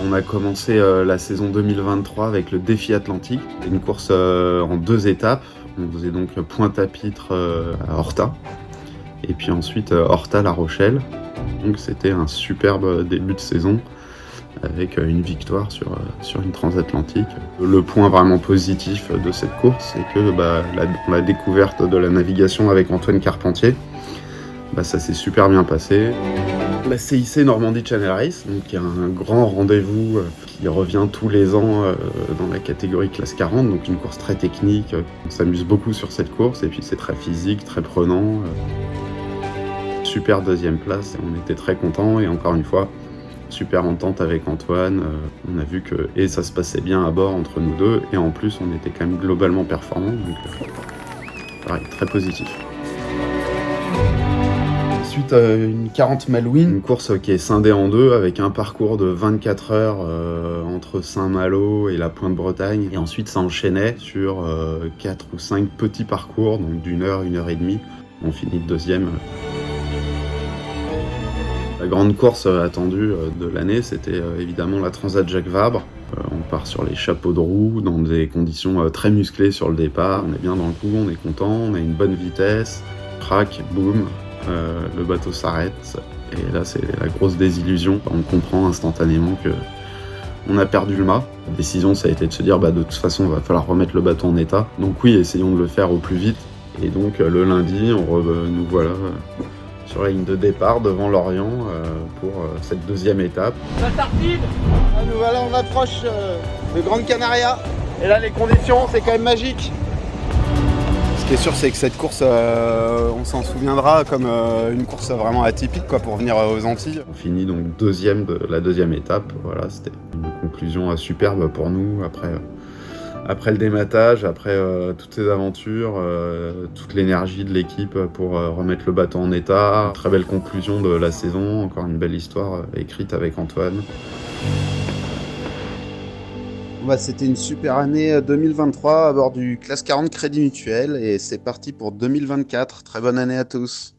On a commencé la saison 2023 avec le défi atlantique, une course en 2 étapes. On faisait donc Pointe-à-Pitre à Horta et puis ensuite Horta-La Rochelle. Donc c'était un superbe début de saison avec une victoire sur une transatlantique. Le point vraiment positif de cette course, c'est que la découverte de la navigation avec Antoine Carpentier, ça s'est super bien passé. La CIC Normandie Channel Race, donc qui est un grand rendez-vous qui revient tous les ans dans la catégorie classe 40, donc une course très technique. On s'amuse beaucoup sur cette course et puis c'est très physique, très prenant. Super deuxième place, et on était très contents et encore une fois, super entente avec Antoine. On a vu que ça se passait bien à bord entre nous deux et en plus on était quand même globalement performants, donc pareil, très positif. Ensuite, une 40 Malouine, une course qui est scindée en deux avec un parcours de 24 heures entre Saint-Malo et la Pointe-Bretagne. Et ensuite, ça enchaînait sur 4 ou 5 petits parcours, donc d'1 heure, 1 heure et demie. On finit deuxième. La grande course attendue de l'année, c'était évidemment la Transat Jacques Vabre. On part sur les chapeaux de roue, dans des conditions très musclées sur le départ. On est bien dans le coup, on est content, on a une bonne vitesse. Crac, boum. Le bateau s'arrête et là c'est la grosse désillusion. On comprend instantanément que on a perdu le mât. La décision ça a été de se dire de toute façon il va falloir remettre le bateau en état. Donc oui, essayons de le faire au plus vite. Et donc le lundi, nous voilà sur la ligne de départ devant Lorient pour cette deuxième étape. La tartine. Nous voilà, on approche de Grande Canaria. Et là les conditions c'est quand même magique. Ce qui est sûr, c'est que cette course, on s'en souviendra comme une course vraiment atypique pour venir aux Antilles. On finit donc deuxième de la deuxième étape. Voilà, c'était une conclusion superbe pour nous après le dématage, après toutes ces aventures, toute l'énergie de l'équipe pour remettre le bateau en état. Très belle conclusion de la saison, encore une belle histoire écrite avec Antoine. C'était une super année 2023 à bord du Classe 40 Crédit Mutuel et c'est parti pour 2024. Très bonne année à tous.